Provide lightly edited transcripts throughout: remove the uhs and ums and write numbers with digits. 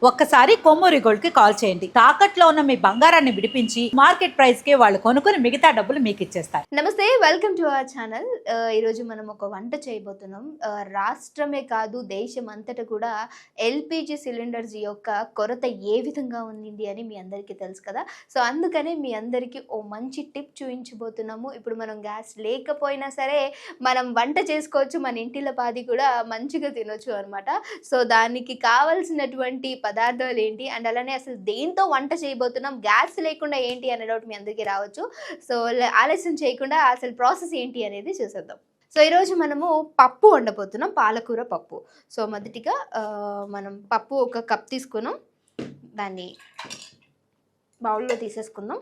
ఒక్కసారి కొమ్మూరి గోల్డ్ కి కాల్ చేయండి. తాకట్లో ఉన్న మీ బంగారాన్ని విడిపించి మార్కెట్ ప్రైస్ కి వాళ్ళు కొనుక్కుని మిగతా డబ్బులు మీకు ఇచ్చేస్తారు. నమస్తే, వెల్కమ్ టు అవర్ ఛానల్. ఈరోజు మనం ఒక వంట చేయబోతున్నాం. రాష్ట్రమే కాదు, దేశం అంతటా కూడా ఎల్పిజి సిలిండర్స్ యొక్క కొరత ఏ విధంగా ఉంది అని మీ అందరికీ తెలుసు కదా. సో అందుకనే మీ అందరికీ ఓ మంచి టిప్ చూపించబోతున్నాము. ఇప్పుడు మనం గ్యాస్ లేకపోయినా సరే మనం వంట చేసుకోవచ్చు, మన ఇంటిలో పాది కూడా మంచిగా తినొచ్చు అనమాట. సో దానికి కావాల్సినటువంటి పదార్థాలు ఏంటి అండ్ అలానే అసలు దేంతో వంట చేయబోతున్నాం, గ్యాస్ లేకుండా ఏంటి అనే డౌట్ మీ అందరికీ రావచ్చు. సో ఆలస్యం చేయకుండా అసలు ప్రాసెస్ ఏంటి అనేది చూసేద్దాం. సో ఈరోజు మనము పప్పు వండబోతున్నాం, పాలకూర పప్పు. సో మొదటిగా మనం పప్పు ఒక కప్ తీసుకున్నాం, దాన్ని బౌల్లో తీసేసుకుందాం.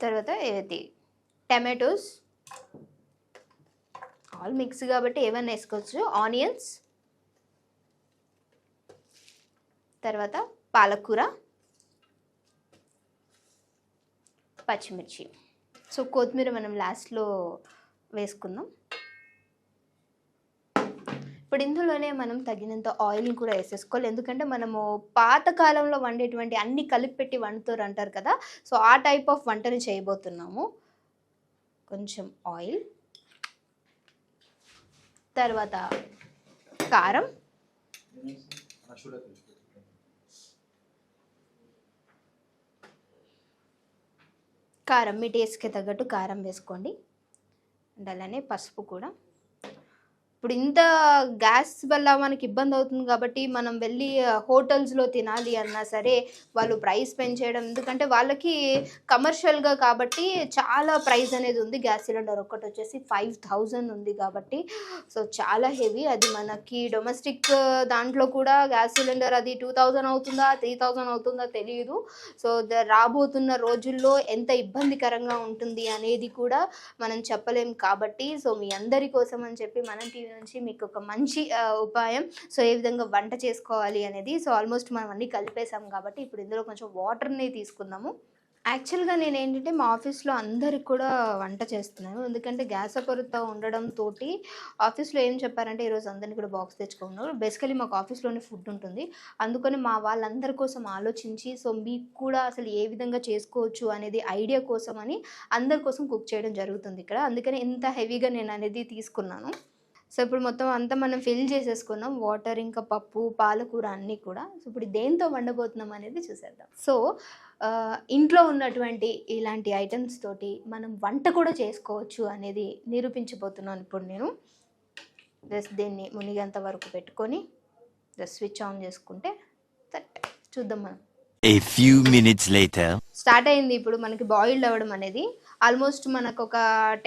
తర్వాత ఇది టమాటోస్, ఆల్ మిక్స్ కాబట్టి ఏమైనా వేసుకోవచ్చు. ఆనియన్స్, తర్వాత పాలకూర, పచ్చిమిర్చి. సో కొత్తిమీర మనం లాస్ట్లో వేసుకుందాం. ఇప్పుడు ఇందులోనే మనం తగినంత ఆయిల్ కూడా వేసేసుకోవాలి, ఎందుకంటే మనము పాతకాలంలో వండేటువంటి అన్ని కలిపి పెట్టి వండుతారు అంటారు కదా. సో ఆ టైప్ ఆఫ్ వంటని చేయబోతున్నాము. కొంచెం ఆయిల్, తర్వాత కారం, మీ టేస్ట్కి తగ్గట్టు కారం వేసుకోండి. అండ్ అలానే పసుపు కూడా. ఇప్పుడు ఇంత గ్యాస్ వల్ల మనకి ఇబ్బంది అవుతుంది కాబట్టి మనం వెళ్ళి హోటల్స్లో తినాలి అన్నా సరే వాళ్ళు ప్రైస్ పెంచేయడం, ఎందుకంటే వాళ్ళకి కమర్షియల్గా కాబట్టి చాలా ప్రైస్ అనేది ఉంది. గ్యాస్ సిలిండర్ ఒక్కటి వచ్చేసి 5000 ఉంది కాబట్టి సో చాలా హెవీ. అది మనకి డొమెస్టిక్ దాంట్లో కూడా గ్యాస్ సిలిండర్ అది 2000 అవుతుందా 3000 అవుతుందా తెలియదు. సో రాబోతున్న రోజుల్లో ఎంత ఇబ్బందికరంగా ఉంటుంది అనేది కూడా మనం చెప్పలేం కాబట్టి సో మీ అందరి కోసం అని చెప్పి మనం టీవీ నుంచి మీకు ఒక మంచి ఉపాయం, సో ఏ విధంగా వంట చేసుకోవాలి అనేది. సో ఆల్మోస్ట్ మనం అన్నీ కలిపేసాం కాబట్టి ఇప్పుడు ఇందులో కొంచెం వాటర్ని తీసుకుందాము. యాక్చువల్గా నేను ఏంటంటే మా ఆఫీస్లో అందరికి కూడా వంట చేస్తున్నాను, ఎందుకంటే గ్యాస్ కొరత ఉండడంతో ఆఫీస్లో ఏం చెప్పారంటే ఈరోజు అందరినీ కూడా బాక్స్ తెచ్చుకున్నారు. బేసికలీ మాకు ఆఫీస్లోనే ఫుడ్ ఉంటుంది, అందుకని మా వాళ్ళందరి కోసం ఆలోచించి సో మీకు కూడా అసలు ఏ విధంగా చేసుకోవచ్చు అనేది ఐడియా కోసం అని అందరి కోసం కుక్ చేయడం జరుగుతుంది ఇక్కడ. అందుకని ఇంత హెవీగా నేను అనేది తీసుకున్నాను. సో ఇప్పుడు మొత్తం అంతా మనం ఫిల్ చేసేసుకున్నాం, వాటర్ ఇంకా పప్పు పాలకూర అన్నీ కూడా. సో ఇప్పుడు దేంతో వండబోతున్నాం అనేది చూసేద్దాం. సో ఇంట్లో ఉన్నటువంటి ఇలాంటి ఐటమ్స్ తోటి మనం వంట కూడా చేసుకోవచ్చు అనేది నిరూపించబోతున్నాను ఇప్పుడు నేను. జస్ట్ దీన్ని మునిగేంత వరకు పెట్టుకొని జస్ట్ స్విచ్ ఆన్ చేసుకుంటే చూద్దాం మనం. A few minutes later. Start అయింది ఇప్పుడు మనకి బాయిల్డ్ అవ్వడం అనేది. ఆల్మోస్ట్ మనకు ఒక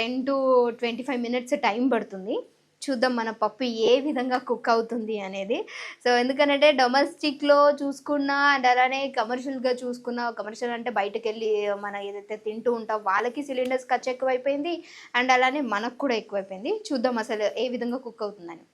10 to 25 minutes టైం పడుతుంది. చూద్దాం మన పప్పు ఏ విధంగా కుక్ అవుతుంది అనేది. సో ఎందుకంటే డొమెస్టిక్లో చూసుకున్నా అండ్ అలానే కమర్షియల్గా చూసుకున్నా, కమర్షియల్ అంటే బయటకు వెళ్ళి మనం ఏదైతే తింటూ ఉంటాం వాళ్ళకి సిలిండర్స్ ఖర్చు ఎక్కువైపోయింది అండ్ అలానే మనకు కూడా ఎక్కువైపోయింది. చూద్దాం అసలు ఏ విధంగా కుక్ అవుతుందని.